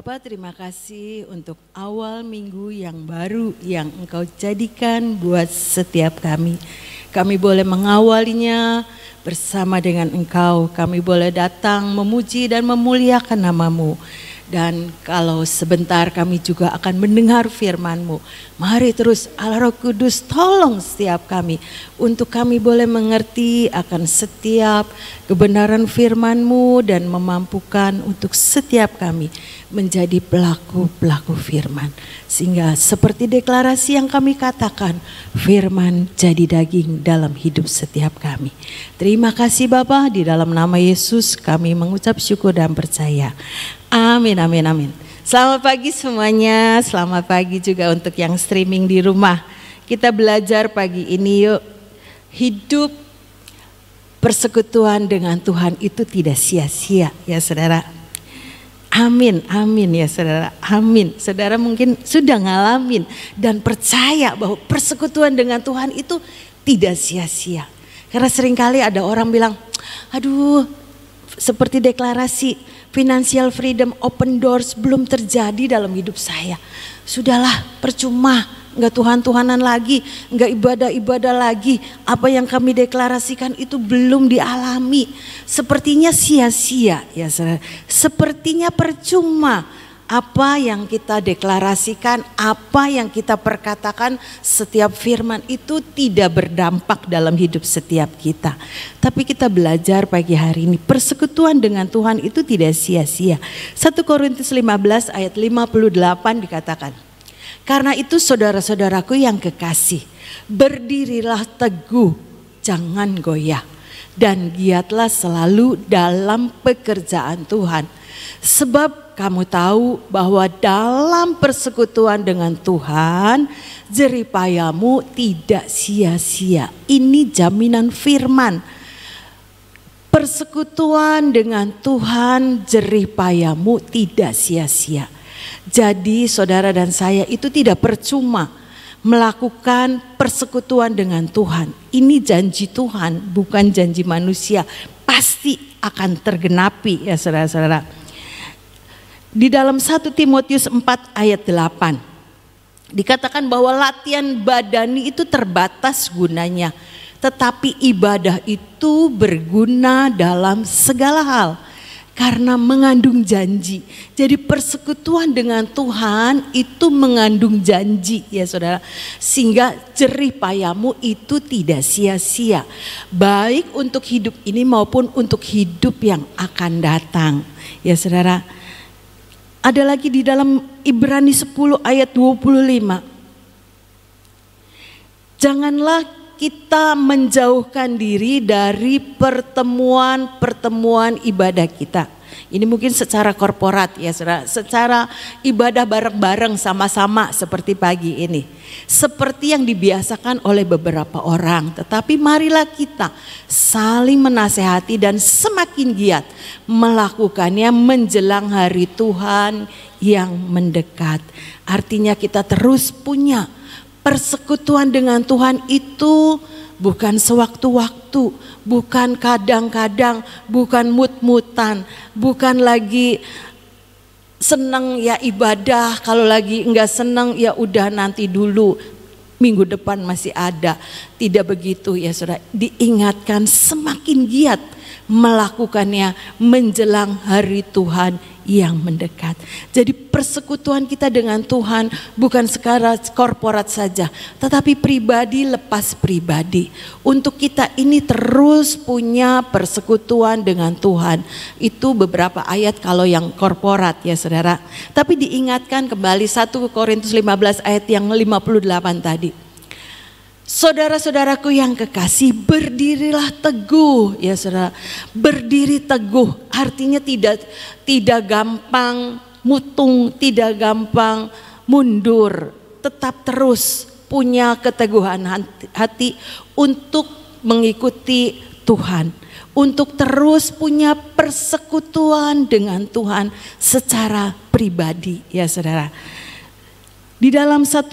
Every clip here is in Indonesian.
Bapak, terima kasih untuk awal minggu yang baru yang Engkau jadikan buat setiap kami. Kami boleh mengawalinya bersama dengan Engkau. Kami boleh datang memuji dan memuliakan nama-Mu. Dan kalau sebentar kami juga akan mendengar firman-Mu. Mari terus Allah Roh Kudus tolong setiap kami. Untuk kami boleh mengerti akan setiap kebenaran firman-Mu. Dan memampukan untuk setiap kami menjadi pelaku-pelaku firman. Sehingga seperti deklarasi yang kami katakan, firman jadi daging dalam hidup setiap kami. Terima kasih Bapa, di dalam nama Yesus kami mengucap syukur dan percaya. Amin, amin, amin. Selamat pagi semuanya, selamat pagi juga untuk yang streaming di rumah. Kita belajar pagi ini yuk, hidup persekutuan dengan Tuhan itu tidak sia-sia ya saudara. Amin, amin ya saudara, amin. Saudara mungkin sudah ngalamin dan percaya bahwa persekutuan dengan Tuhan itu tidak sia-sia. Karena seringkali ada orang bilang, aduh seperti deklarasi financial freedom open doors belum terjadi dalam hidup saya. Sudahlah percuma, enggak Tuhan-Tuhanan lagi, enggak ibadah-ibadah lagi. Apa yang kami deklarasikan itu belum dialami. Sepertinya sia-sia ya saudara. Sepertinya percuma. Apa yang kita deklarasikan, apa yang kita perkatakan, setiap firman itu tidak berdampak dalam hidup setiap kita. Tapi kita belajar pagi hari ini, persekutuan dengan Tuhan itu tidak sia-sia. 1 Korintus 15 ayat 58 dikatakan, karena itu saudara-saudaraku yang kekasih, berdirilah teguh, jangan goyah. Dan giatlah selalu dalam pekerjaan Tuhan. Sebab kamu tahu bahwa dalam persekutuan dengan Tuhan, jeripayamu tidak sia-sia. Ini jaminan firman. Persekutuan dengan Tuhan, jeripayamu tidak sia-sia. Jadi saudara dan saya itu tidak percuma melakukan persekutuan dengan Tuhan. Ini janji Tuhan, bukan janji manusia. Pasti akan tergenapi ya saudara-saudara. Di dalam 1 Timotius 4 ayat 8 dikatakan bahwa latihan badani itu terbatas gunanya, tetapi ibadah itu berguna dalam segala hal karena mengandung janji. Jadi persekutuan dengan Tuhan itu mengandung janji ya saudara. Sehingga jerih payamu itu tidak sia-sia. Baik untuk hidup ini maupun untuk hidup yang akan datang ya saudara. Ada lagi di dalam Ibrani 10 ayat 25. Janganlah kita menjauhkan diri dari pertemuan-pertemuan ibadah kita. Ini mungkin secara korporat ya saudara, secara ibadah bareng-bareng sama-sama seperti pagi ini. Seperti yang dibiasakan oleh beberapa orang, tetapi marilah kita saling menasehati dan semakin giat melakukannya menjelang hari Tuhan yang mendekat. Artinya kita terus punya persekutuan dengan Tuhan itu bukan sewaktu-waktu, bukan kadang-kadang, bukan mut-mutan, bukan lagi senang ya ibadah, kalau lagi enggak senang ya udah nanti dulu, minggu depan masih ada. Tidak begitu ya saudara, diingatkan semakin giat melakukannya menjelang hari Tuhan yang mendekat. Jadi persekutuan kita dengan Tuhan bukan secara korporat saja, tetapi pribadi lepas pribadi. Untuk kita ini terus punya persekutuan dengan Tuhan. Itu beberapa ayat kalau yang korporat ya saudara. Tapi diingatkan kembali 1 Korintus 15 ayat yang 58 tadi. Saudara-saudaraku yang kekasih, berdirilah teguh ya saudara. Berdiri teguh artinya tidak gampang mutung, tidak gampang mundur. Tetap terus punya keteguhan hati untuk mengikuti Tuhan. Untuk terus punya persekutuan dengan Tuhan secara pribadi ya saudara. Di dalam 1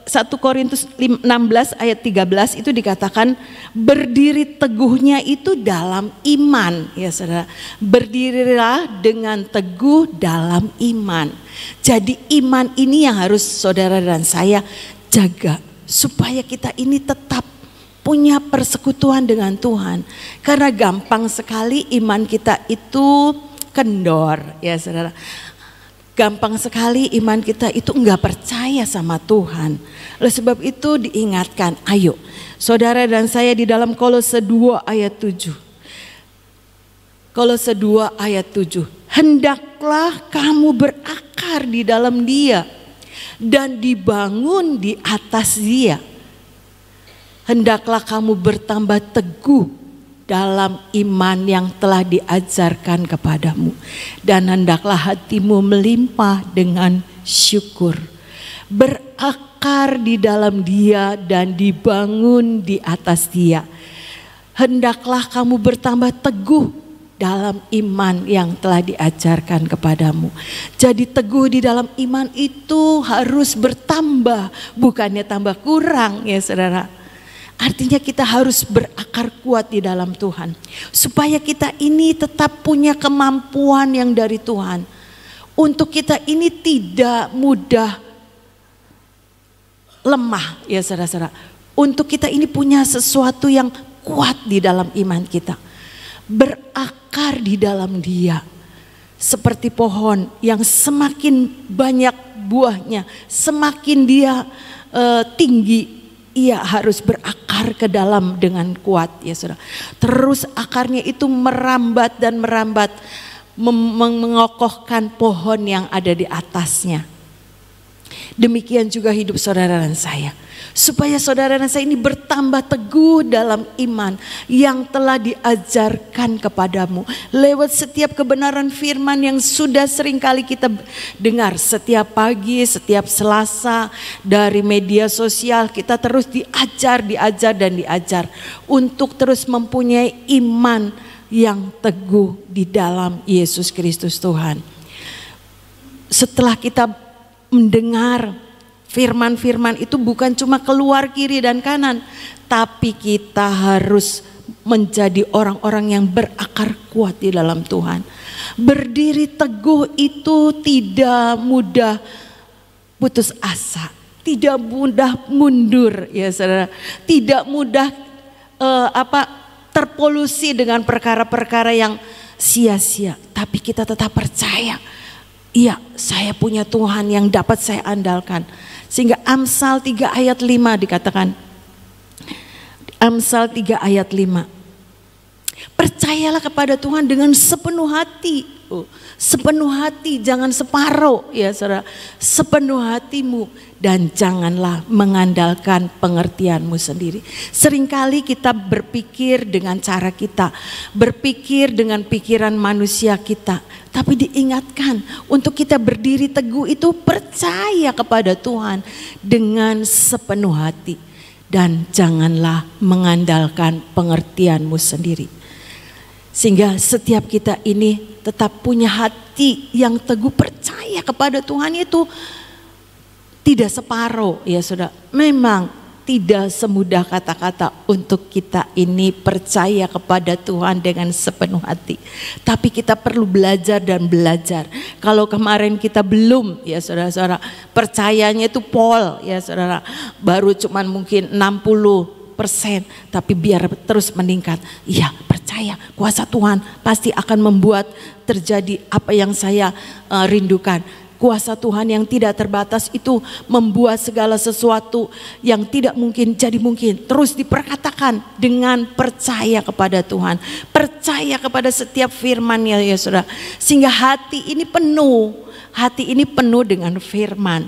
1 Korintus 16 ayat 13 itu dikatakan berdiri teguhnya itu dalam iman, ya saudara. Berdirilah dengan teguh dalam iman. Jadi iman ini yang harus saudara dan saya jaga supaya kita ini tetap punya persekutuan dengan Tuhan. Karena gampang sekali iman kita itu kendor, ya saudara. Gampang sekali iman kita itu enggak percaya sama Tuhan. Oleh sebab itu diingatkan, ayo saudara dan saya di dalam Kolose 2 ayat 7. Kolose 2 ayat 7. Hendaklah kamu berakar di dalam Dia dan dibangun di atas Dia. Hendaklah kamu bertambah teguh dalam iman yang telah diajarkan kepadamu, dan hendaklah hatimu melimpah dengan syukur. Berakar di dalam Dia dan dibangun di atas Dia. Hendaklah kamu bertambah teguh dalam iman yang telah diajarkan kepadamu. Jadi teguh di dalam iman itu harus bertambah, bukannya tambah kurang, ya saudara. Artinya kita harus berakar kuat di dalam Tuhan. Supaya kita ini tetap punya kemampuan yang dari Tuhan. Untuk kita ini tidak mudah lemah, ya saudara-saudara. Untuk kita ini punya sesuatu yang kuat di dalam iman kita. Berakar di dalam Dia. Seperti pohon yang semakin banyak buahnya, semakin dia tinggi, ia harus berakar ke dalam dengan kuat, ya saudara. Terus akarnya itu merambat dan merambat, mengokohkan pohon yang ada di atasnya. Demikian juga hidup saudara dan saya. Supaya saudara dan saya ini bertambah teguh dalam iman yang telah diajarkan kepadamu. Lewat setiap kebenaran firman yang sudah seringkali kita dengar. Setiap pagi, setiap Selasa dari media sosial kita terus diajar dan diajar. Untuk terus mempunyai iman yang teguh di dalam Yesus Kristus Tuhan. Setelah kita mendengar firman-firman itu bukan cuma keluar kiri dan kanan, tapi kita harus menjadi orang-orang yang berakar kuat di dalam Tuhan. Berdiri teguh itu tidak mudah putus asa, tidak mudah mundur, ya saudara, tidak mudah terpolusi dengan perkara-perkara yang sia-sia, tapi kita tetap percaya. Iya, saya punya Tuhan yang dapat saya andalkan. Sehingga Amsal 3 ayat 5 dikatakan. Amsal 3 ayat 5. Percayalah kepada Tuhan dengan sepenuh hati. Sepenuh hati, jangan separuh, ya saudara. Sepenuh hatimu dan janganlah mengandalkan pengertianmu sendiri. Seringkali kita berpikir dengan cara kita, berpikir dengan pikiran manusia kita. Tapi diingatkan untuk kita berdiri teguh itu percaya kepada Tuhan dengan sepenuh hati. Dan janganlah mengandalkan pengertianmu sendiri. Sehingga setiap kita ini tetap punya hati yang teguh percaya kepada Tuhan itu tidak separuh, ya saudara. Memang tidak semudah kata-kata untuk kita ini percaya kepada Tuhan dengan sepenuh hati. Tapi kita perlu belajar dan belajar. Kalau kemarin kita belum, ya saudara-saudara, percayanya itu pol, ya saudara, baru cuman mungkin 60%, tapi biar terus meningkat. Iya, percaya kuasa Tuhan pasti akan membuat terjadi apa yang saya rindukan. Kuasa Tuhan yang tidak terbatas itu membuat segala sesuatu yang tidak mungkin jadi mungkin. Terus diperkatakan dengan percaya kepada Tuhan. Percaya kepada setiap firman-Nya, ya saudara. Sehingga hati ini penuh. Hati ini penuh dengan firman.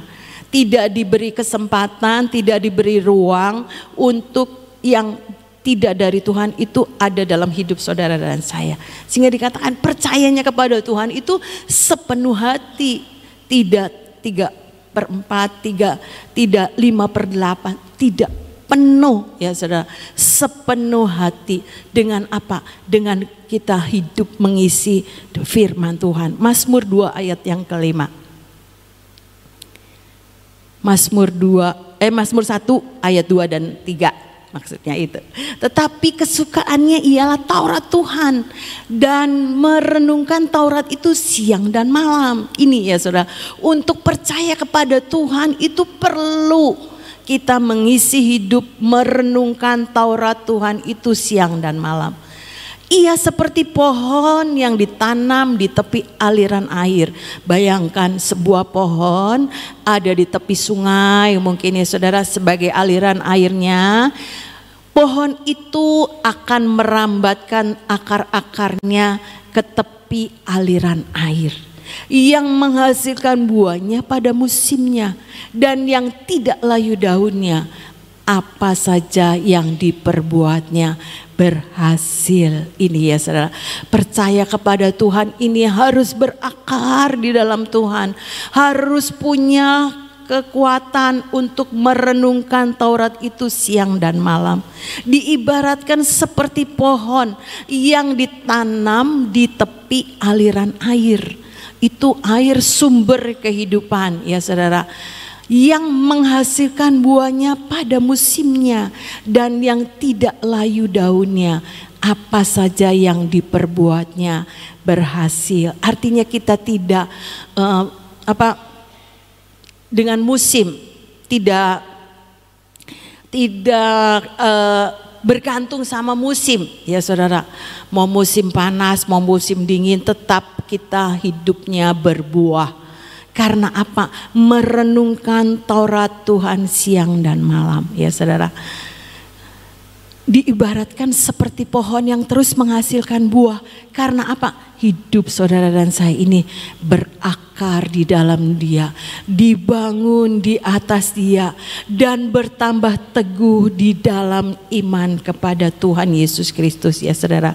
Tidak diberi kesempatan, tidak diberi ruang untuk yang tidak dari Tuhan itu ada dalam hidup saudara dan saya. Sehingga dikatakan percayanya kepada Tuhan itu sepenuh hati. Tidak 3/4, tidak 5/8, tidak penuh, ya saudara, sepenuh hati. Dengan apa? Dengan kita hidup mengisi firman Tuhan. Mazmur 2 ayat yang kelima. Mazmur 1 ayat 2 dan 3 maksudnya itu. Tetapi kesukaannya ialah Taurat Tuhan, dan merenungkan Taurat itu siang dan malam. Ini ya saudara, untuk percaya kepada Tuhan itu perlu kita mengisi hidup merenungkan Taurat Tuhan itu siang dan malam. Ia seperti pohon yang ditanam di tepi aliran air. Bayangkan sebuah pohon ada di tepi sungai, mungkin ya saudara, sebagai aliran airnya. Pohon itu akan merambatkan akar-akarnya ke tepi aliran air, yang menghasilkan buahnya pada musimnya, dan yang tidak layu daunnya. Apa saja yang diperbuatnya berhasil. Ini ya saudara, percaya kepada Tuhan ini harus berakar di dalam Tuhan, harus punya kekuatan untuk merenungkan Taurat itu siang dan malam. Diibaratkan seperti pohon yang ditanam di tepi aliran air. Itu air sumber kehidupan ya saudara, yang menghasilkan buahnya pada musimnya, dan yang tidak layu daunnya. Apa saja yang diperbuatnya berhasil. Artinya kita tidak dengan musim, tidak bergantung sama musim ya saudara. Mau musim panas, mau musim dingin, tetap kita hidupnya berbuah. Karena apa? Merenungkan Taurat Tuhan siang dan malam ya saudara. Diibaratkan seperti pohon yang terus menghasilkan buah. Karena apa? Hidup saudara dan saya ini berakar di dalam Dia, dibangun di atas Dia, dan bertambah teguh di dalam iman kepada Tuhan Yesus Kristus ya saudara.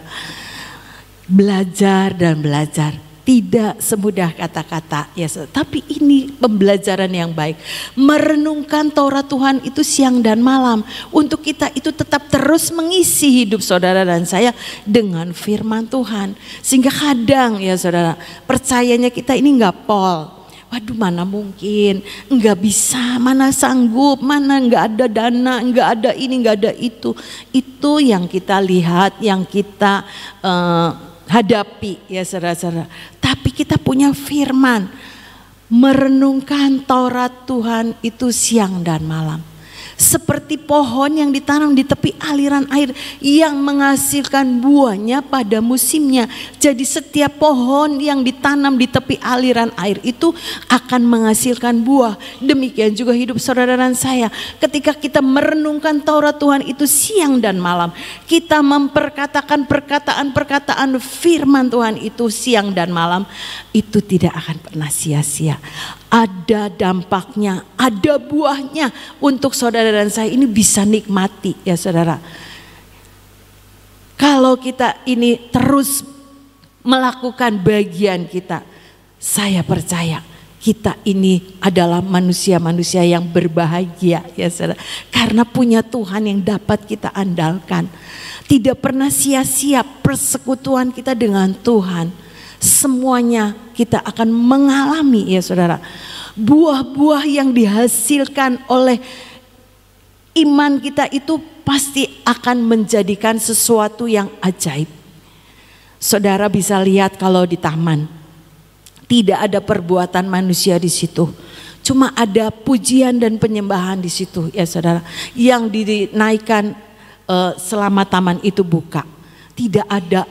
Belajar dan belajar. Tidak semudah kata-kata ya, tapi ini pembelajaran yang baik. Merenungkan Taurat Tuhan itu siang dan malam, untuk kita itu tetap terus mengisi hidup saudara dan saya dengan firman Tuhan. Sehingga kadang ya saudara, percayanya kita ini nggak pol. Waduh, mana mungkin, nggak bisa, mana sanggup, mana nggak ada dana, nggak ada ini, nggak ada itu. Itu yang kita lihat, yang kita hadapi ya saudara-saudara. Tapi kita punya firman, merenungkan Taurat Tuhan itu siang dan malam. Seperti pohon yang ditanam di tepi aliran air, yang menghasilkan buahnya pada musimnya. Jadi setiap pohon yang ditanam di tepi aliran air itu akan menghasilkan buah. Demikian juga hidup saudara dan saya. Ketika kita merenungkan Taurat Tuhan itu siang dan malam, kita memperkatakan perkataan-perkataan firman Tuhan itu siang dan malam, itu tidak akan pernah sia-sia. Ada dampaknya, ada buahnya untuk saudara dan saya ini bisa nikmati ya saudara. Kalau kita ini terus melakukan bagian kita, saya percaya kita ini adalah manusia-manusia yang berbahagia ya saudara. Karena punya Tuhan yang dapat kita andalkan. Tidak pernah sia-sia persekutuan kita dengan Tuhan. Semuanya kita akan mengalami ya saudara. Buah-buah yang dihasilkan oleh iman kita itu pasti akan menjadikan sesuatu yang ajaib. Saudara bisa lihat kalau di taman, tidak ada perbuatan manusia di situ. Cuma ada pujian dan penyembahan di situ ya saudara. Yang dinaikkan selama taman itu buka. Tidak ada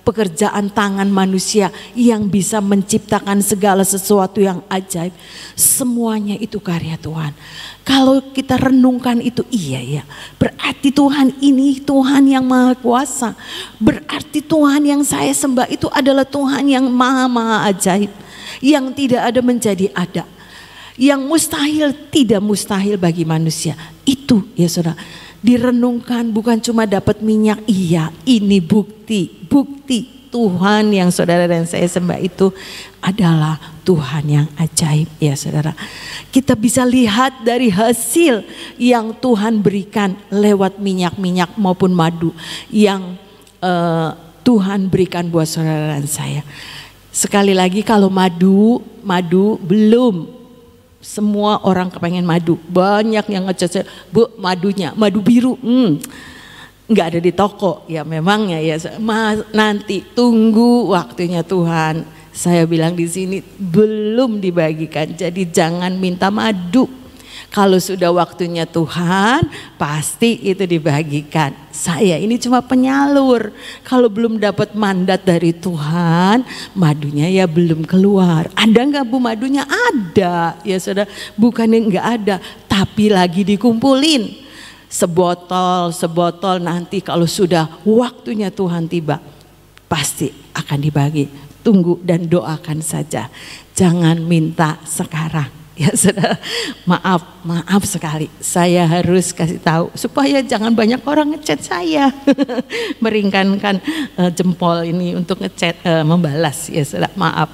pekerjaan tangan manusia yang bisa menciptakan segala sesuatu yang ajaib. Semuanya itu karya Tuhan. Kalau kita renungkan itu, iya ya, berarti Tuhan ini Tuhan yang maha kuasa. Berarti Tuhan yang saya sembah itu adalah Tuhan yang maha ajaib, yang tidak ada menjadi ada, yang mustahil tidak mustahil bagi manusia. Itu ya saudara, direnungkan bukan cuma dapat minyak. Iya, ini bukti Tuhan yang saudara dan saya sembah itu adalah Tuhan yang ajaib ya saudara. Kita bisa lihat dari hasil yang Tuhan berikan lewat minyak-minyak maupun madu yang Tuhan berikan buat saudara dan saya. Sekali lagi, kalau madu belum semua orang kepengen madu. Banyak yang ngechat saya, Bu, madunya, madu biru. Nggak ada di toko. Ya memangnya ya, nanti tunggu waktunya Tuhan. Saya bilang di sini belum dibagikan, jadi jangan minta madu. Kalau sudah waktunya Tuhan, pasti itu dibagikan. Saya ini cuma penyalur. Kalau belum dapat mandat dari Tuhan, madunya ya belum keluar. Ada nggak Bu madunya? Ada. Ya saudara, bukannya nggak ada, tapi lagi dikumpulin. Sebotol nanti kalau sudah waktunya Tuhan tiba, pasti akan dibagi. Tunggu dan doakan saja. Jangan minta sekarang. Ya saudara, maaf sekali. Saya harus kasih tahu supaya jangan banyak orang ngechat saya. Meringkankan jempol ini untuk ngechat, membalas. Ya saudara, maaf.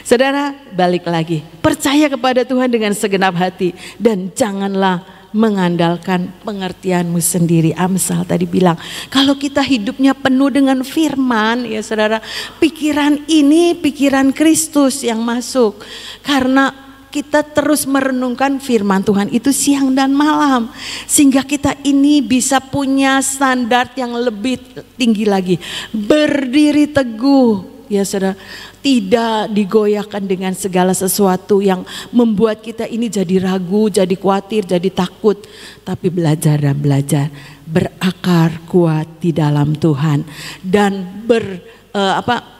Saudara, balik lagi. Percaya kepada Tuhan dengan segenap hati dan janganlah mengandalkan pengertianmu sendiri. Amsal tadi bilang, kalau kita hidupnya penuh dengan firman, ya saudara, pikiran ini pikiran Kristus yang masuk. Karena kita terus merenungkan firman Tuhan itu siang dan malam, sehingga kita ini bisa punya standar yang lebih tinggi lagi. Berdiri teguh, ya saudara, tidak digoyahkan dengan segala sesuatu yang membuat kita ini jadi ragu, jadi khawatir, jadi takut. Tapi belajar dan belajar, berakar kuat di dalam Tuhan dan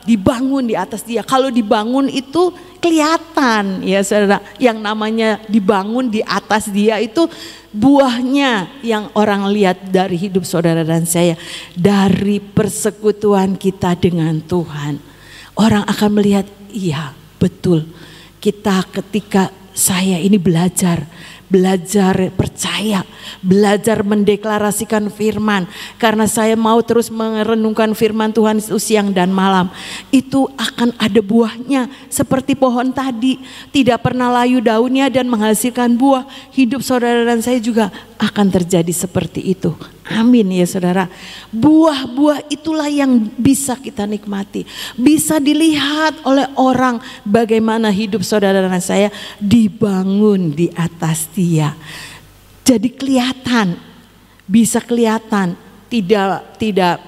dibangun di atas Dia. Kalau dibangun itu kelihatan, ya saudara, yang namanya dibangun di atas Dia itu buahnya yang orang lihat dari hidup saudara dan saya, dari persekutuan kita dengan Tuhan. Orang akan melihat, iya betul, kita ketika saya ini belajar percaya, belajar mendeklarasikan firman. Karena saya mau terus merenungkan firman Tuhan siang dan malam. Itu akan ada buahnya seperti pohon tadi. Tidak pernah layu daunnya dan menghasilkan buah. Hidup saudara dan saya juga akan terjadi seperti itu. Amin ya saudara. Buah-buah itulah yang bisa kita nikmati. Bisa dilihat oleh orang bagaimana hidup saudara dan saya dibangun di atas Dia. Jadi kelihatan, bisa kelihatan, tidak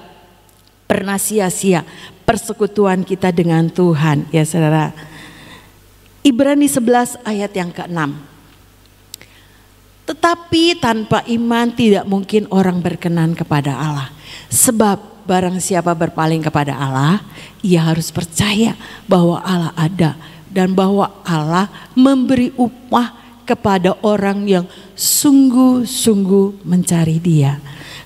pernah sia-sia persekutuan kita dengan Tuhan ya saudara. Ibrani 11 ayat yang ke-6. Tetapi tanpa iman tidak mungkin orang berkenan kepada Allah. Sebab barang siapa berpaling kepada Allah, ia harus percaya bahwa Allah ada dan bahwa Allah memberi upah kepada orang yang sungguh-sungguh mencari Dia.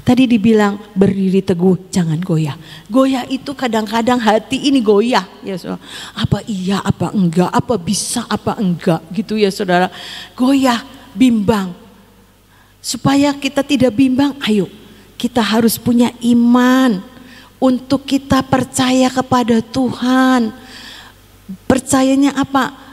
Tadi dibilang berdiri teguh, jangan goyah. Goyah itu kadang-kadang hati ini goyah ya saudara. Apa iya, apa enggak, apa bisa, apa enggak gitu ya saudara. Goyah, bimbang. Supaya kita tidak bimbang, ayo kita harus punya iman untuk kita percaya kepada Tuhan. Percayanya apa?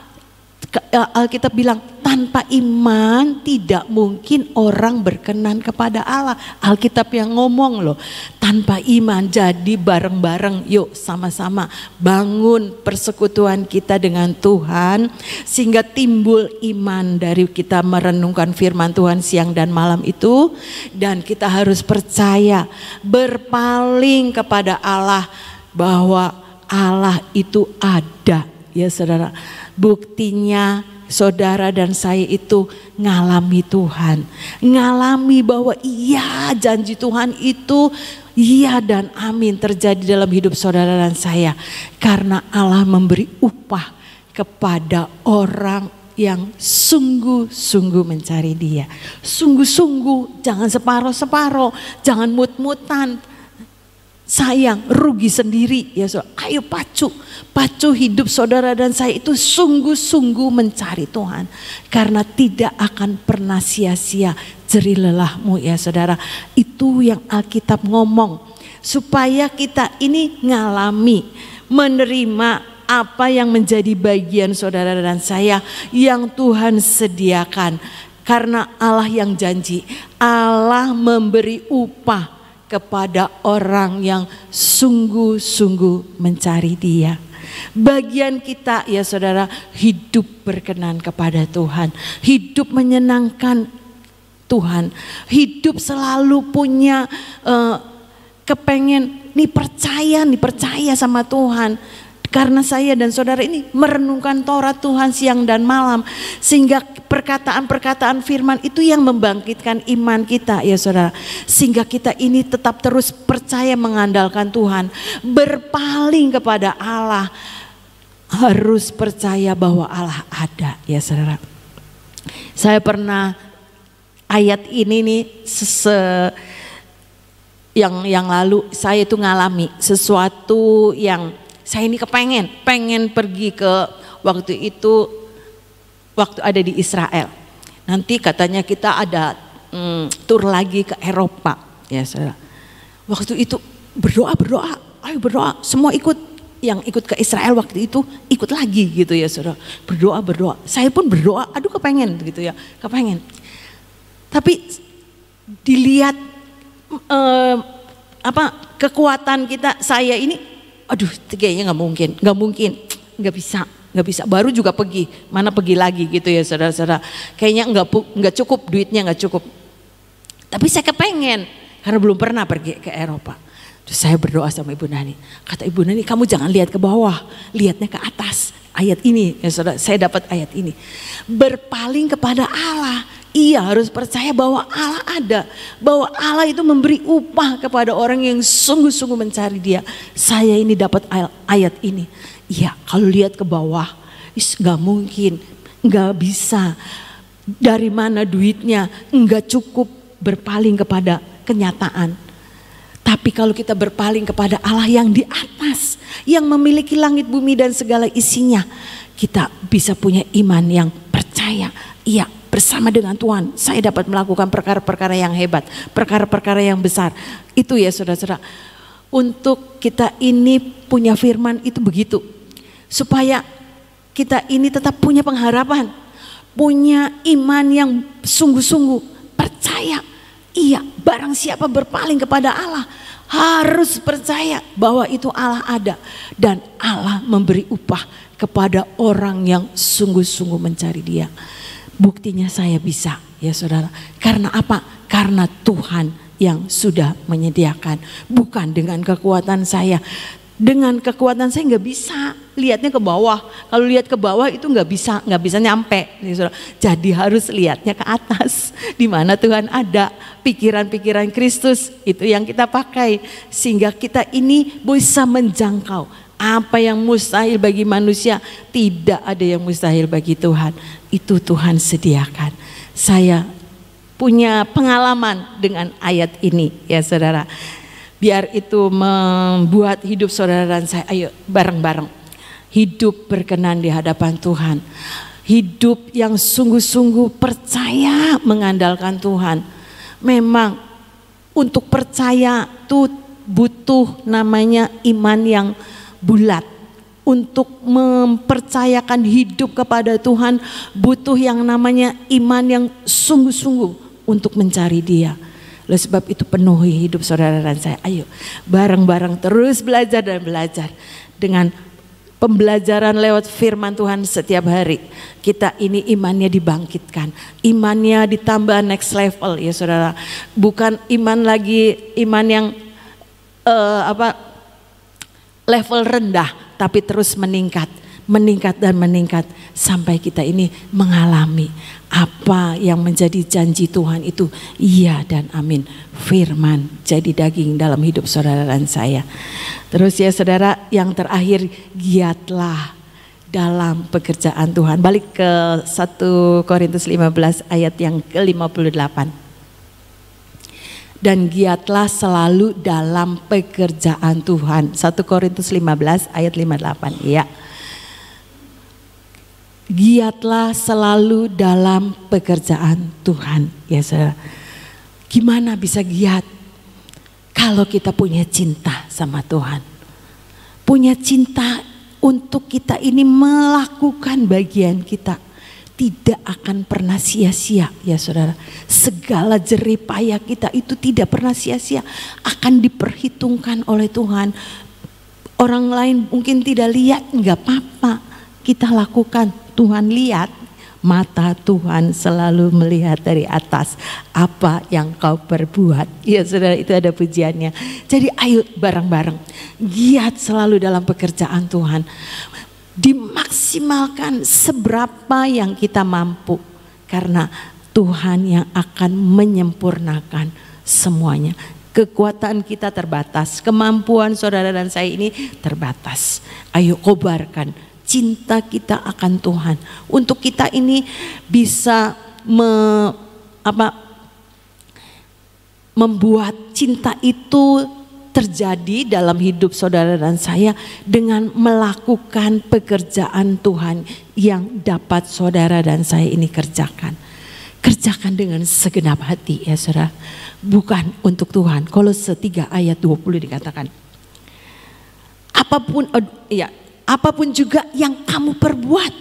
Alkitab bilang tanpa iman tidak mungkin orang berkenan kepada Allah. Alkitab yang ngomong loh, tanpa iman. Jadi bareng-bareng yuk sama-sama bangun persekutuan kita dengan Tuhan, sehingga timbul iman dari kita merenungkan firman Tuhan siang dan malam itu. Dan kita harus percaya, berpaling kepada Allah, bahwa Allah itu ada ya saudara. Buktinya saudara dan saya itu ngalami Tuhan, ngalami bahwa iya janji Tuhan itu iya dan amin terjadi dalam hidup saudara dan saya. Karena Allah memberi upah kepada orang yang sungguh-sungguh mencari Dia. Sungguh-sungguh, jangan separoh-separoh, jangan mut-mutan. Sayang, rugi sendiri ya so. Ayo pacu hidup saudara dan saya itu sungguh-sungguh mencari Tuhan. Karena tidak akan pernah sia-sia jerih lelahmu ya saudara. Itu yang Alkitab ngomong. Supaya kita ini ngalami, menerima apa yang menjadi bagian saudara dan saya yang Tuhan sediakan. Karena Allah yang janji, Allah memberi upah kepada orang yang sungguh-sungguh mencari Dia. Bagian kita ya saudara, hidup berkenan kepada Tuhan, hidup menyenangkan Tuhan, hidup selalu punya kepengen nih percaya sama Tuhan. Karena saya dan saudara ini merenungkan Taurat Tuhan siang dan malam, sehingga perkataan-perkataan firman itu yang membangkitkan iman kita ya saudara. Sehingga kita ini tetap terus percaya mengandalkan Tuhan, berpaling kepada Allah, harus percaya bahwa Allah ada ya saudara. Saya pernah ayat ini nih yang lalu saya itu ngalami sesuatu yang saya ini pengen pergi ke waktu ada di Israel. Nanti katanya kita ada tur lagi ke Eropa ya saudara. Waktu itu berdoa, ayo berdoa, semua yang ikut ke Israel waktu itu ikut lagi gitu ya saudara. Berdoa, saya pun berdoa, aduh kepengen gitu ya, kepengen. Tapi dilihat kekuatan kita, saya ini aduh kayaknya nggak bisa, baru juga pergi, mana pergi lagi gitu ya saudara-saudara, kayaknya nggak cukup, duitnya nggak cukup. Tapi saya kepengen karena belum pernah pergi ke Eropa. Terus saya berdoa sama Ibu Nani, kata Ibu Nani, kamu jangan lihat ke bawah, lihatnya ke atas. Ayat ini ya saudara, saya dapat ayat ini, berpaling kepada Allah. Iya, harus percaya bahwa Allah ada, bahwa Allah itu memberi upah kepada orang yang sungguh-sungguh mencari Dia. Saya ini dapat ayat ini. Iya, kalau lihat ke bawah, nggak mungkin, nggak bisa. Dari mana duitnya? Nggak cukup, berpaling kepada kenyataan. Tapi kalau kita berpaling kepada Allah yang di atas, yang memiliki langit bumi dan segala isinya, kita bisa punya iman yang percaya. Iya, bersama dengan Tuhan saya dapat melakukan perkara-perkara yang hebat, perkara-perkara yang besar. Itu ya saudara-saudara, untuk kita ini punya firman itu begitu, supaya kita ini tetap punya pengharapan, punya iman yang sungguh-sungguh percaya. Iya, barang siapa berpaling kepada Allah harus percaya bahwa itu Allah ada, dan Allah memberi upah kepada orang yang sungguh-sungguh mencari Dia. Buktinya saya bisa ya saudara. Karena apa? Karena Tuhan yang sudah menyediakan. Bukan dengan kekuatan saya. Dengan kekuatan saya nggak bisa lihatnya ke bawah. Kalau lihat ke bawah itu nggak bisa nyampe. Ya saudara. Jadi harus lihatnya ke atas. Di mana Tuhan ada. Pikiran-pikiran Kristus itu yang kita pakai. Sehingga kita ini bisa menjangkau. Apa yang mustahil bagi manusia, tidak ada yang mustahil bagi Tuhan. Itu Tuhan sediakan. Saya punya pengalaman dengan ayat ini ya saudara. Biar itu membuat hidup saudara dan saya, ayo bareng-bareng. Hidup berkenan di hadapan Tuhan. Hidup yang sungguh-sungguh percaya mengandalkan Tuhan. Memang untuk percaya itu butuh namanya iman yang bulat. Untuk mempercayakan hidup kepada Tuhan butuh yang namanya iman yang sungguh-sungguh untuk mencari Dia. Oleh sebab itu penuhi hidup saudara dan saya. Ayo bareng-bareng terus belajar dan belajar. Dengan pembelajaran lewat firman Tuhan setiap hari, kita ini imannya dibangkitkan, imannya ditambah next level ya saudara. Bukan iman lagi iman yang level rendah, tapi terus meningkat sampai kita ini mengalami apa yang menjadi janji Tuhan itu iya dan amin. Firman jadi daging dalam hidup saudara dan saya. Terus ya saudara, yang terakhir, giatlah dalam pekerjaan Tuhan. Balik ke 1 Korintus 15 ayat yang ke-58. Dan giatlah selalu dalam pekerjaan Tuhan. 1 Korintus 15 ayat 58 ya. Giatlah selalu dalam pekerjaan Tuhan ya saudara. Gimana bisa giat? Kalau kita punya cinta sama Tuhan, punya cinta untuk kita ini melakukan bagian kita, tidak akan pernah sia-sia ya saudara. Segala jerih payah kita itu tidak pernah sia-sia, akan diperhitungkan oleh Tuhan. Orang lain mungkin tidak lihat, nggak apa-apa. Kita lakukan, Tuhan lihat. Mata Tuhan selalu melihat dari atas apa yang kau perbuat. Ya saudara, itu ada pujiannya. Jadi ayo bareng-bareng giat selalu dalam pekerjaan Tuhan. Dimaksimalkan seberapa yang kita mampu. Karena Tuhan yang akan menyempurnakan semuanya. Kekuatan kita terbatas, kemampuan saudara dan saya ini terbatas. Ayo kobarkan cinta kita akan Tuhan. Untuk kita ini bisa membuat cinta itu terjadi dalam hidup saudara dan saya dengan melakukan pekerjaan Tuhan yang dapat saudara dan saya ini kerjakan. Kerjakan dengan segenap hati ya saudara. Bukan untuk Tuhan. Kolose 3 ayat 20 dikatakan. Apapun juga yang kamu perbuat,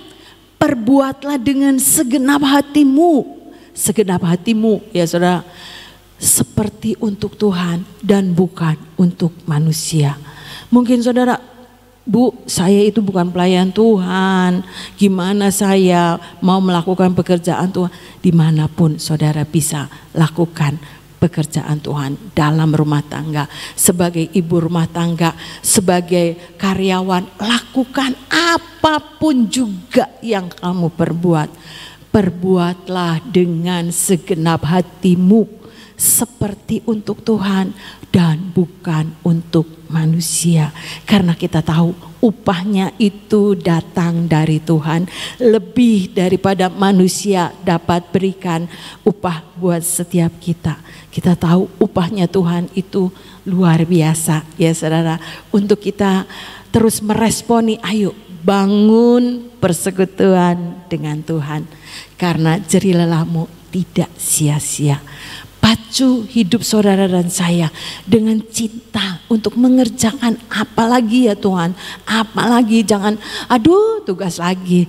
perbuatlah dengan segenap hatimu. Segenap hatimu ya saudara. Seperti untuk Tuhan dan bukan untuk manusia. Mungkin saudara, Bu, saya itu bukan pelayan Tuhan. Gimana saya mau melakukan pekerjaan Tuhan? Dimanapun saudara bisa lakukan pekerjaan Tuhan dalam rumah tangga, sebagai ibu rumah tangga, sebagai karyawan, lakukan apapun juga yang kamu perbuat. Perbuatlah dengan segenap hatimu seperti untuk Tuhan dan bukan untuk manusia. Karena kita tahu upahnya itu datang dari Tuhan, lebih daripada manusia dapat berikan upah buat setiap kita. Kita tahu upahnya Tuhan itu luar biasa ya saudara. Untuk kita terus meresponi, ayo bangun persekutuan dengan Tuhan. Karena jerih lelahmu tidak sia-sia. Pacu hidup saudara dan saya dengan cinta untuk mengerjakan apalagi ya Tuhan. Apalagi jangan tugas lagi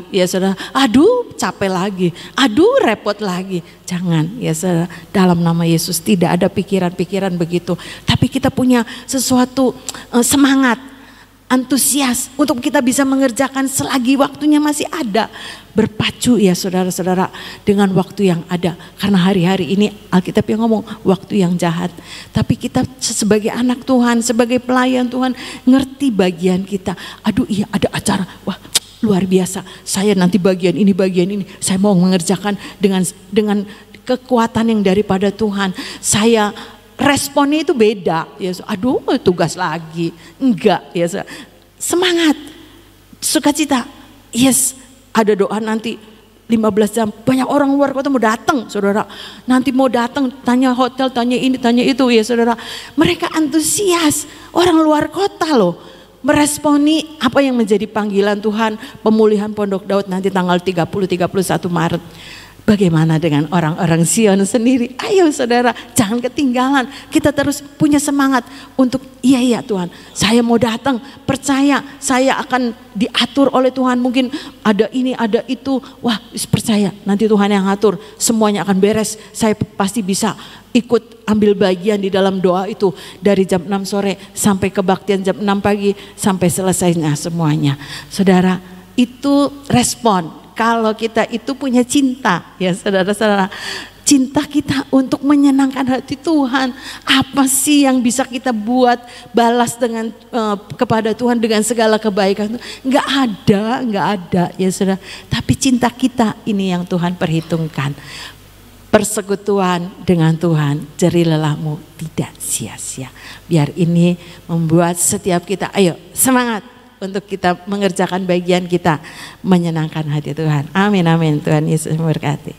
ya saudara. Capek lagi, repot lagi. Jangan ya saudara, dalam nama Yesus tidak ada pikiran-pikiran begitu. Tapi kita punya sesuatu semangat, antusias untuk kita bisa mengerjakan selagi waktunya masih ada. Berpacu ya saudara-saudara dengan waktu yang ada. Karena hari-hari ini Alkitab yang ngomong waktu yang jahat. Tapi kita sebagai anak Tuhan, sebagai pelayan Tuhan, ngerti bagian kita. Iya ada acara, wah luar biasa. Saya nanti bagian ini. Saya mau mengerjakan dengan kekuatan yang daripada Tuhan. Saya responnya itu beda. Ya, tugas lagi. Enggak ya. Semangat, sukacita. Yes, ada doa nanti 15 jam. Banyak orang luar kota mau datang, saudara. Nanti mau datang, tanya hotel, tanya ini, tanya itu ya saudara. Mereka antusias, orang luar kota loh. Meresponi apa yang menjadi panggilan Tuhan, pemulihan Pondok Daud nanti tanggal 30-31 Maret. Bagaimana dengan orang-orang Sion sendiri? Ayo saudara, jangan ketinggalan. Kita terus punya semangat untuk iya Tuhan, saya mau datang, percaya saya akan diatur oleh Tuhan. Mungkin ada ini, ada itu. Wah, percaya nanti Tuhan yang ngatur, semuanya akan beres. Saya pasti bisa ikut ambil bagian di dalam doa itu dari jam 6 sore sampai kebaktian jam 6 pagi sampai selesainya semuanya. Saudara, itu respon. Kalau kita itu punya cinta ya saudara-saudara, cinta kita untuk menyenangkan hati Tuhan. Apa sih yang bisa kita buat balas dengan kepada Tuhan dengan segala kebaikan? Nggak ada ya saudara. Tapi cinta kita ini yang Tuhan perhitungkan. Persekutuan dengan Tuhan, jerih lelahmu tidak sia-sia. Biar ini membuat setiap kita, ayo semangat untuk kita mengerjakan bagian kita menyenangkan hati Tuhan. Amin, amin. Tuhan Yesus memberkati.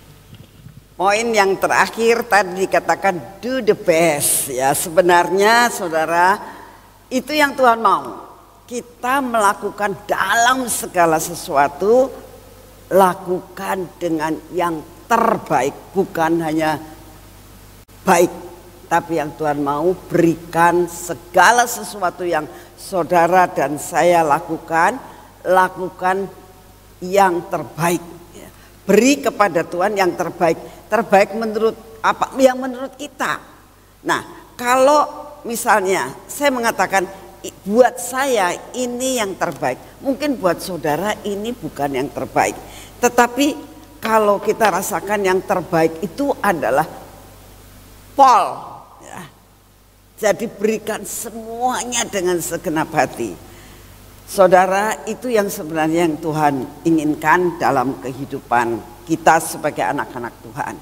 Poin yang terakhir tadi dikatakan do the best ya. Sebenarnya saudara, itu yang Tuhan mau. Kita melakukan dalam segala sesuatu, lakukan dengan yang terbaik. Bukan hanya baik, tapi yang Tuhan mau berikan segala sesuatu yang saudara dan saya lakukan yang terbaik. Beri kepada Tuhan yang terbaik. Terbaik menurut apa? Yang menurut kita. Nah, kalau misalnya saya mengatakan buat saya ini yang terbaik, mungkin buat saudara ini bukan yang terbaik. Tetapi kalau kita rasakan yang terbaik itu adalah Paul, ya. Jadi berikan semuanya dengan segenap hati. Saudara, itu yang sebenarnya yang Tuhan inginkan dalam kehidupan kita sebagai anak-anak Tuhan.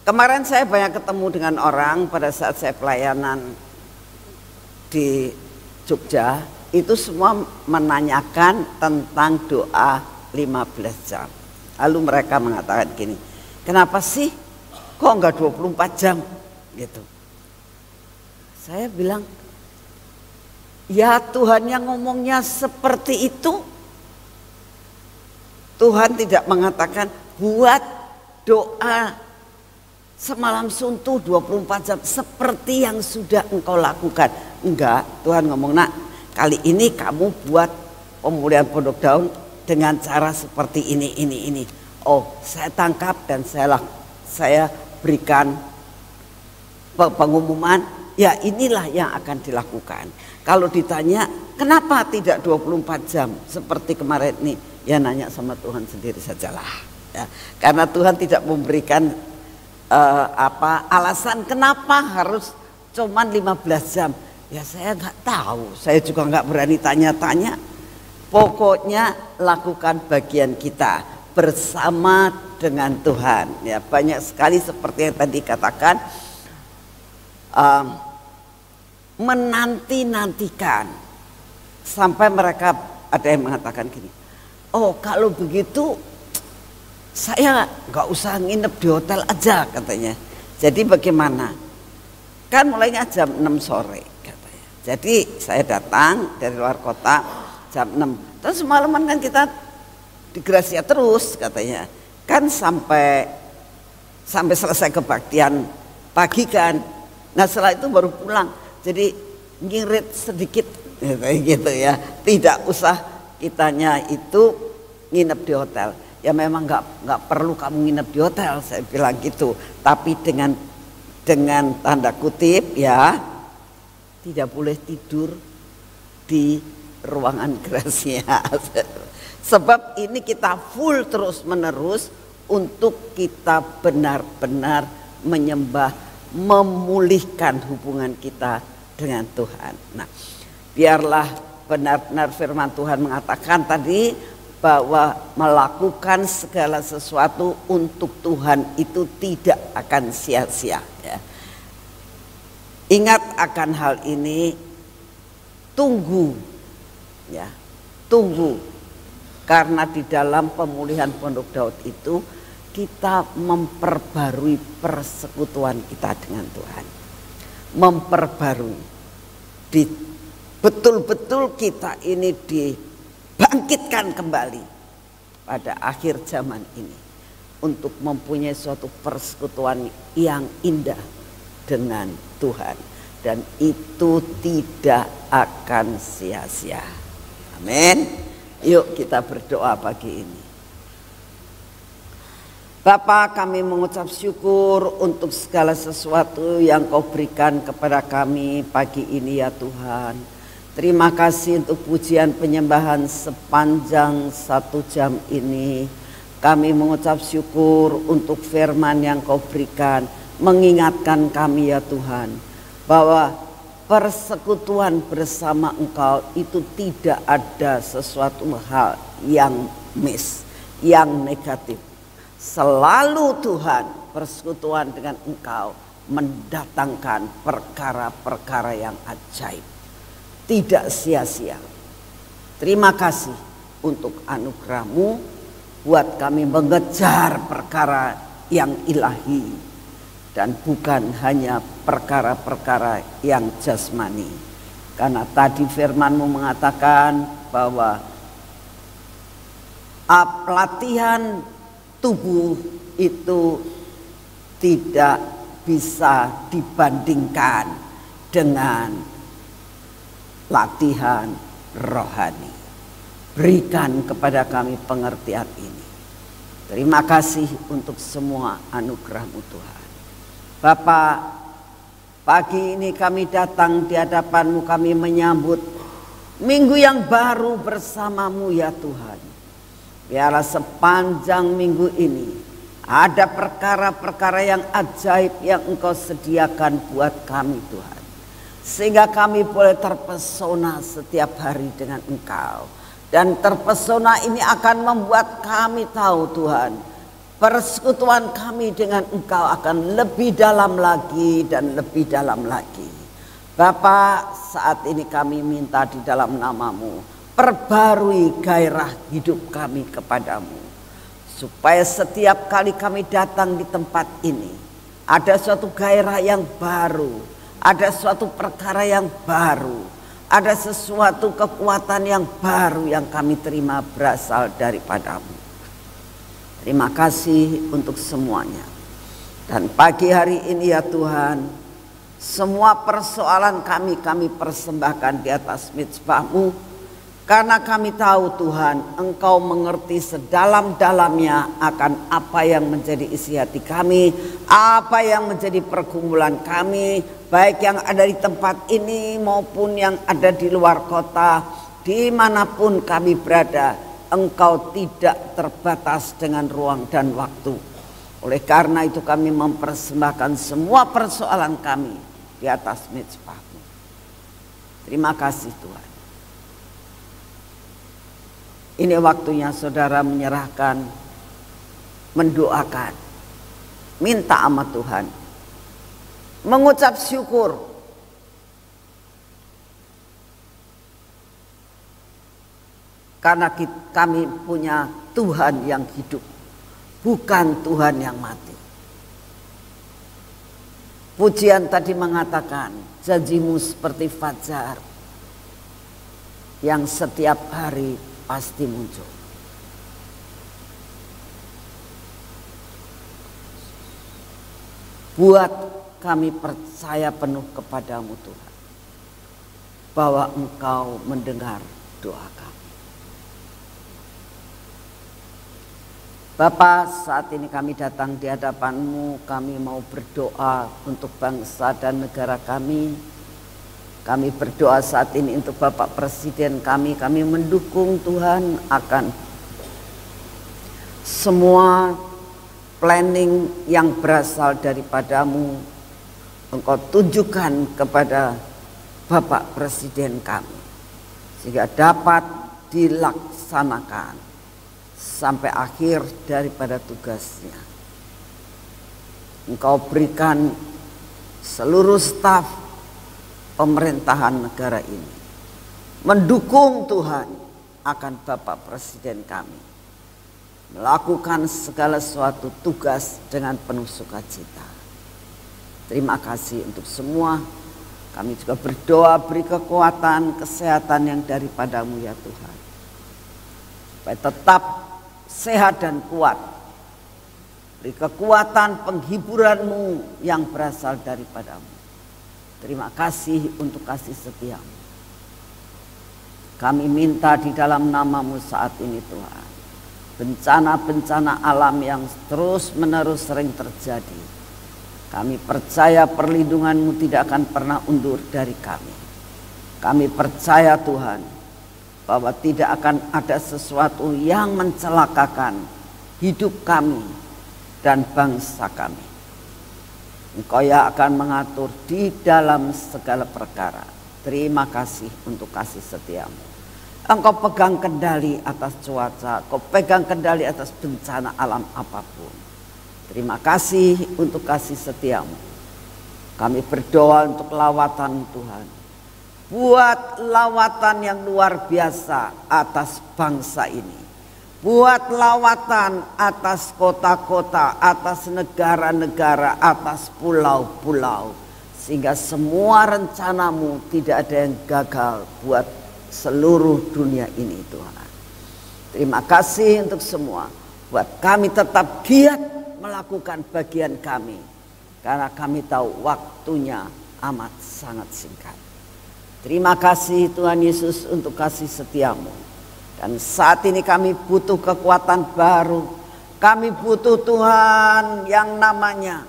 Kemarin saya banyak ketemu dengan orang pada saat saya pelayanan di Jogja, itu semua menanyakan tentang doa 15 jam. Lalu mereka mengatakan gini, kenapa sih kok enggak 24 jam gitu. Saya bilang, ya Tuhan yang ngomongnya seperti itu. Tuhan tidak mengatakan buat doa semalam suntuh 24 jam seperti yang sudah engkau lakukan. Enggak, Tuhan ngomong, nak kali ini kamu buat pemulihan Pondok Daun dengan cara seperti ini. Oh, saya tangkap dan saya berikan pengumuman, ya inilah yang akan dilakukan. Kalau ditanya kenapa tidak 24 jam seperti kemarin ini, ya nanya sama Tuhan sendiri sajalah, ya. Karena Tuhan tidak memberikan alasan kenapa harus cuman 15 jam. Ya saya nggak tahu, saya juga nggak berani tanya-tanya. Pokoknya lakukan bagian kita bersama dengan Tuhan. Ya, banyak sekali seperti yang tadi katakan, menanti-nantikan sampai mereka ada yang mengatakan gini, oh kalau begitu saya nggak usah nginep di hotel aja katanya. Jadi bagaimana? Kan mulainya jam 6 sore katanya. Jadi saya datang dari luar kota jam 6. Terus semalaman kan kita di Gracia terus katanya. Kan sampai selesai kebaktian pagi kan. Nah setelah itu baru pulang. Jadi ngirit sedikit gitu ya. Tidak usah kitanya itu nginep di hotel. Ya memang nggak perlu kamu nginep di hotel, saya bilang gitu. Tapi dengan tanda kutip ya, tidak boleh tidur di ruangan Gracia. Sebab ini kita full terus menerus untuk kita benar-benar menyembah, memulihkan hubungan kita dengan Tuhan. Nah, biarlah benar-benar firman Tuhan mengatakan tadi bahwa melakukan segala sesuatu untuk Tuhan itu tidak akan sia-sia, ya. Ingat akan hal ini, tunggu, ya, tunggu, karena di dalam pemulihan Pondok Daud itu kita memperbarui persekutuan kita dengan Tuhan, memperbarui, betul-betul kita ini dibangkitkan kembali pada akhir zaman ini untuk mempunyai suatu persekutuan yang indah dengan Tuhan, dan itu tidak akan sia-sia. Amin. Yuk kita berdoa pagi ini. Bapa, kami mengucap syukur untuk segala sesuatu yang Kau berikan kepada kami pagi ini ya Tuhan. Terima kasih untuk pujian penyembahan sepanjang 1 jam ini. Kami mengucap syukur untuk firman yang Kau berikan, mengingatkan kami ya Tuhan, bahwa persekutuan bersama Engkau itu tidak ada sesuatu hal yang yang negatif. Selalu Tuhan, persekutuan dengan Engkau mendatangkan perkara-perkara yang ajaib, tidak sia-sia. Terima kasih untuk anugerah-Mu buat kami mengejar perkara yang ilahi dan bukan hanya perkara-perkara yang jasmani. Karena tadi firman-Mu mengatakan bahwa latihan tubuh itu tidak bisa dibandingkan dengan latihan rohani. Berikan kepada kami pengertian ini. Terima kasih untuk semua anugerah-Mu Tuhan. Bapa, Pagi ini kami datang di hadapan-Mu, kami menyambut minggu yang baru bersama-Mu ya Tuhan. Biarlah sepanjang minggu ini ada perkara-perkara yang ajaib yang Engkau sediakan buat kami Tuhan. Sehingga kami boleh terpesona setiap hari dengan Engkau. Dan terpesona ini akan membuat kami tahu Tuhan, persekutuan kami dengan Engkau akan lebih dalam lagi dan lebih dalam lagi. Bapa, saat ini kami minta di dalam nama-Mu, perbarui gairah hidup kami kepadamu. Supaya setiap kali kami datang di tempat ini, ada suatu gairah yang baru, ada suatu perkara yang baru, ada sesuatu kekuatan yang baru yang kami terima berasal daripadamu. Terima kasih untuk semuanya. Dan pagi hari ini ya Tuhan, semua persoalan kami persembahkan di atas mezbah-Mu. Karena kami tahu Tuhan, Engkau mengerti sedalam-dalamnya akan apa yang menjadi isi hati kami, apa yang menjadi pergumulan kami, baik yang ada di tempat ini maupun yang ada di luar kota, dimanapun kami berada, Engkau tidak terbatas dengan ruang dan waktu. Oleh karena itu kami mempersembahkan semua persoalan kami di atas mezbah-Mu. Terima kasih Tuhan. Ini waktunya saudara menyerahkan, mendoakan, minta sama Tuhan, mengucap syukur. Karena kami punya Tuhan yang hidup, bukan Tuhan yang mati. Pujian tadi mengatakan, janji-Mu seperti fajar yang setiap hari pasti muncul. Buat kami percaya penuh kepadamu Tuhan, bahwa Engkau mendengar doa kami. Bapa, saat ini kami datang di hadapan-Mu, kami mau berdoa untuk bangsa dan negara kami. Kami berdoa saat ini untuk Bapak Presiden kami mendukung Tuhan akan semua planning yang berasal daripadamu. Engkau tunjukkan kepada Bapak Presiden kami, sehingga dapat dilaksanakan sampai akhir daripada tugasnya. Engkau berikan seluruh staf pemerintahan negara ini mendukung Tuhan akan Bapak Presiden kami melakukan segala suatu tugas dengan penuh sukacita. Terima kasih untuk semua. Kami juga berdoa beri kekuatan, kesehatan yang daripadamu ya Tuhan, supaya tetap sehat dan kuat. Beri kekuatan penghiburan-Mu yang berasal daripadamu. Terima kasih untuk kasih setia-Mu. Kami minta di dalam nama-Mu saat ini Tuhan, bencana-bencana alam yang terus menerus sering terjadi, kami percaya perlindungan-Mu tidak akan pernah undur dari kami. Kami percaya Tuhan, bahwa tidak akan ada sesuatu yang mencelakakan hidup kami dan bangsa kami. Engkau yang akan mengatur di dalam segala perkara. Terima kasih untuk kasih setia-Mu. Engkau pegang kendali atas cuaca, Engkau pegang kendali atas bencana alam apapun. Terima kasih untuk kasih setia-Mu. Kami berdoa untuk lawatan Tuhan. Buat lawatan yang luar biasa atas bangsa ini. Buat lawatan atas kota-kota, atas negara-negara, atas pulau-pulau. Sehingga semua rencana-Mu tidak ada yang gagal buat seluruh dunia ini Tuhan. Terima kasih untuk semua. Buat kami tetap giat melakukan bagian kami. Karena kami tahu waktunya amat sangat singkat. Terima kasih Tuhan Yesus untuk kasih setia-Mu. Dan saat ini kami butuh kekuatan baru. Kami butuh Tuhan yang namanya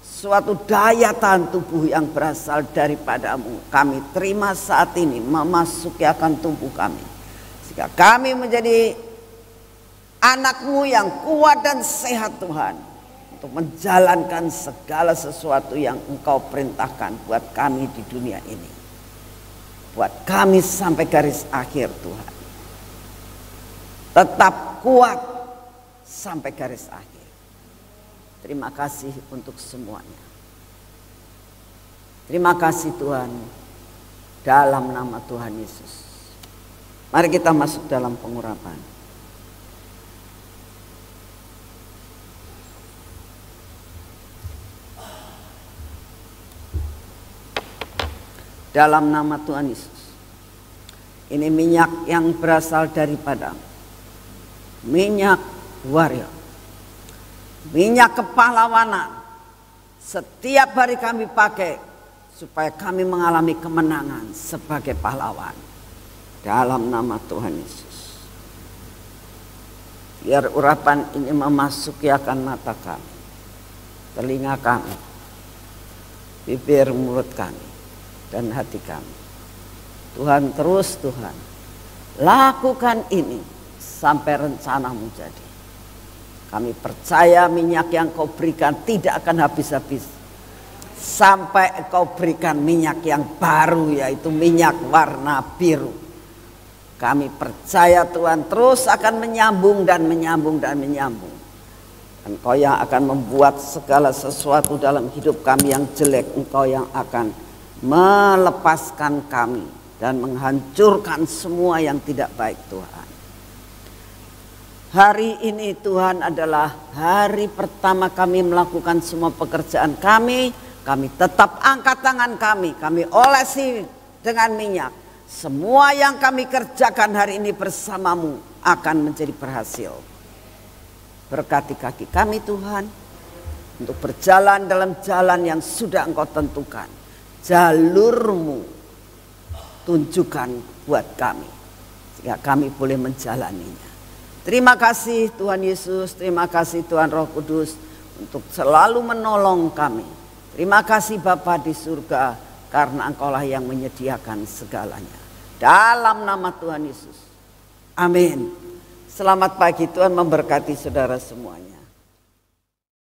suatu daya tahan tubuh yang berasal daripadamu. Kami terima saat ini memasuki akan tubuh kami, sehingga kami menjadi anak-Mu yang kuat dan sehat Tuhan, untuk menjalankan segala sesuatu yang Engkau perintahkan buat kami di dunia ini, buat kami sampai garis akhir Tuhan. Tetap kuat sampai garis akhir. Terima kasih untuk semuanya. Terima kasih Tuhan, dalam nama Tuhan Yesus. Mari kita masuk dalam pengurapan. Dalam nama Tuhan Yesus. Ini minyak yang berasal daripada minyak warrior, minyak kepahlawanan. Setiap hari kami pakai supaya kami mengalami kemenangan sebagai pahlawan. Dalam nama Tuhan Yesus. Biar urapan ini memasuki akan mata kami, telinga kami, bibir mulut kami, dan hati kami. Tuhan, terus Tuhan lakukan ini sampai rencana-Mu jadi. Kami percaya minyak yang Kau berikan tidak akan habis-habis, sampai Kau berikan minyak yang baru, yaitu minyak warna biru. Kami percaya Tuhan terus akan menyambung dan menyambung dan menyambung. Engkau yang akan membuat segala sesuatu dalam hidup kami yang jelek, Engkau yang akan melepaskan kami dan menghancurkan semua yang tidak baik Tuhan. Hari ini Tuhan adalah hari pertama kami melakukan semua pekerjaan kami. Kami tetap angkat tangan kami olesi dengan minyak. Semua yang kami kerjakan hari ini bersama-Mu akan menjadi berhasil. Berkati kaki kami Tuhan, untuk berjalan dalam jalan yang sudah Engkau tentukan. Jalur-Mu tunjukkan buat kami, sehingga kami boleh menjalaninya. Terima kasih Tuhan Yesus, terima kasih Tuhan Roh Kudus untuk selalu menolong kami. Terima kasih Bapa di surga, karena Engkaulah yang menyediakan segalanya. Dalam nama Tuhan Yesus. Amin. Selamat pagi, Tuhan memberkati saudara semuanya.